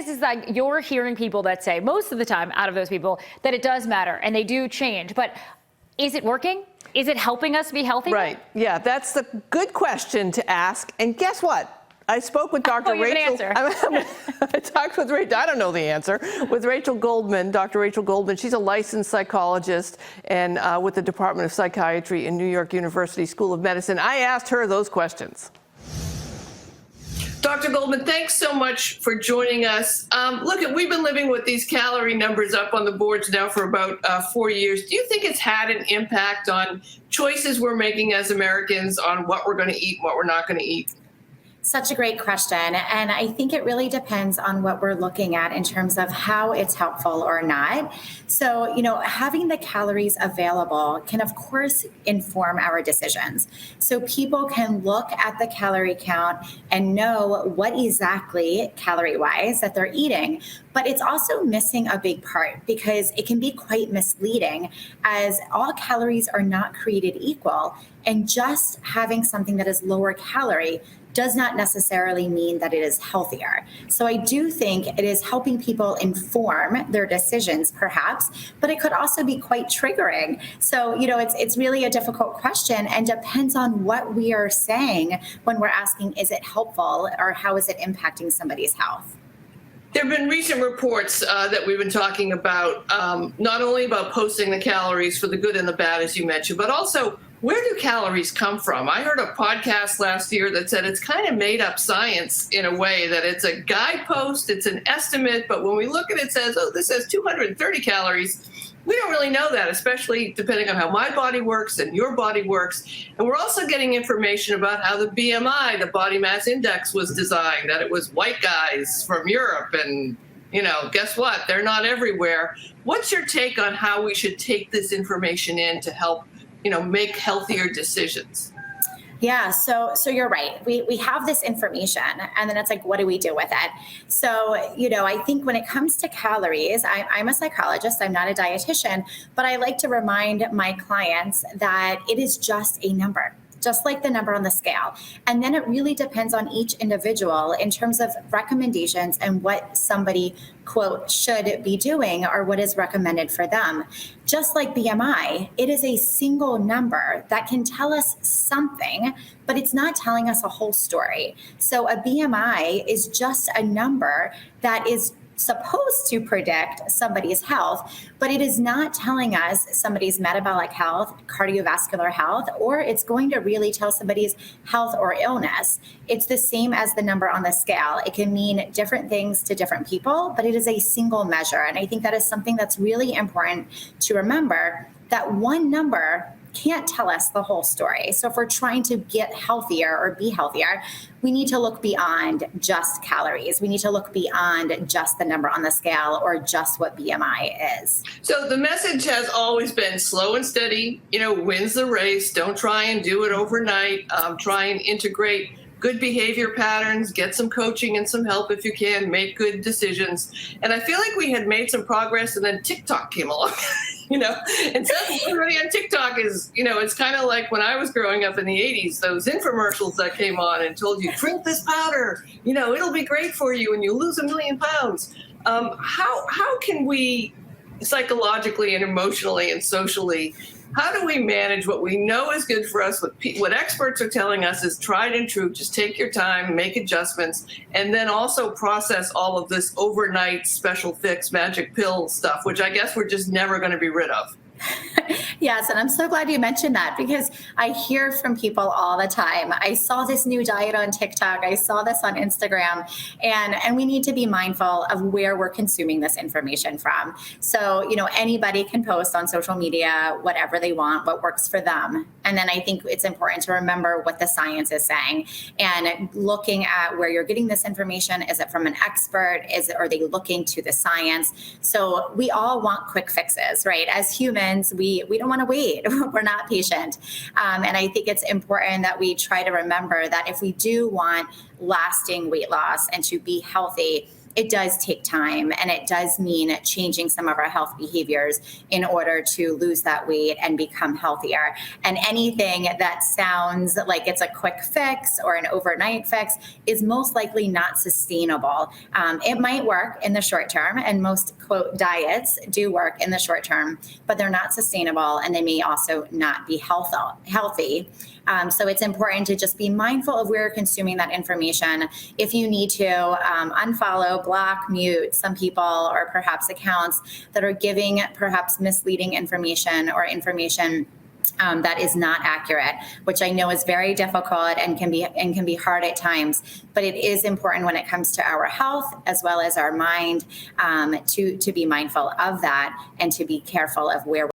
is that you're hearing people that say, most of the time out of those people, that it does matter and they do change. But is it working? Is it helping us be healthy? Right. Yeah, that's the good question to ask. And guess what? I spoke with Dr. Rachel. I talked with Rachel. I don't know the answer. With Rachel Goldman, Dr. Rachel Goldman. She's a licensed psychologist and with the Department of Psychiatry in New York University School of Medicine. I asked her those questions. Dr. Goldman, thanks so much for joining us. Look, we've been living with these calorie numbers up on the boards now for about 4 years. Do you think it's had an impact on choices we're making as Americans on what we're going to eat and what we're not going to eat? Such a great question. And I think it really depends on what we're looking at in terms of how it's helpful or not. So, having the calories available can, of course, inform our decisions. So people can look at the calorie count and know what exactly calorie-wise that they're eating. But it's also missing a big part because it can be quite misleading, as all calories are not created equal. And just having something that is lower calorie does not necessarily mean that it is healthier. So I do think it is helping people inform their decisions, perhaps, but it could also be quite triggering. So, it's really a difficult question and depends on what we are saying when we're asking, is it helpful or how is it impacting somebody's health? There have been recent reports that we've been talking about, not only about posting the calories for the good and the bad, as you mentioned, but also where do calories come from? I heard a podcast last year that said it's kind of made up science in a way, that it's a guidepost, it's an estimate, but when we look at it, it says, oh, this says 230 calories. We don't really know that, especially depending on how my body works and your body works. And we're also getting information about how the BMI, the body mass index, was designed, that it was white guys from Europe. And, guess what? They're not everywhere. What's your take on how we should take this information in to help, make healthier decisions? Yeah, so you're right. We have this information, and then it's like, what do we do with it? So, I think when it comes to calories, I'm a psychologist, I'm not a dietitian, but I like to remind my clients that it is just a number, just like the number on the scale. And then it really depends on each individual in terms of recommendations and what somebody, quote, should be doing or what is recommended for them. Just like BMI, it is a single number that can tell us something, but it's not telling us a whole story. So a BMI is just a number that is supposed to predict somebody's health, but it is not telling us somebody's metabolic health, cardiovascular health, or it's going to really tell somebody's health or illness. It's the same as the number on the scale. It can mean different things to different people, but it is a single measure. And I think that is something that's really important to remember, that one number can't tell us the whole story. So if we're trying to get healthier or be healthier, we need to look beyond just calories. We need to look beyond just the number on the scale or just what BMI is. So the message has always been slow and steady, wins the race. Don't try and do it overnight. Try and integrate good behavior patterns, get some coaching and some help if you can, make good decisions. And I feel like we had made some progress, and then TikTok came along. And suddenly everybody on TikTok is, it's kind of like when I was growing up in the 80s, those infomercials that came on and told you, drink this powder, it'll be great for you and you'll lose 1 million pounds. How can we psychologically and emotionally and socially, how do we manage what we know is good for us, what experts are telling us is tried and true, just take your time, make adjustments, and then also process all of this overnight special fix magic pill stuff, which I guess we're just never going to be rid of? Yes, and I'm so glad you mentioned that, because I hear from people all the time. I saw this new diet on TikTok. I saw this on Instagram, and we need to be mindful of where we're consuming this information from. So, anybody can post on social media whatever they want, what works for them. And then I think it's important to remember what the science is saying and looking at where you're getting this information. Is it from an expert? Are they looking to the science? So we all want quick fixes, right? As humans, we don't want to wait. We're not patient. And I think it's important that we try to remember that if we do want lasting weight loss and to be healthy, it does take time, and it does mean changing some of our health behaviors in order to lose that weight and become healthier. And anything that sounds like it's a quick fix or an overnight fix is most likely not sustainable. It might work in the short term, and most quote diets do work in the short term, but they're not sustainable, and they may also not be healthy. So it's important to just be mindful of where you're consuming that information. If you need to unfollow, block, mute some people or perhaps accounts that are giving perhaps misleading information or information that is not accurate, which I know is very difficult and can be hard at times. But it is important when it comes to our health as well as our mind to be mindful of that and to be careful of where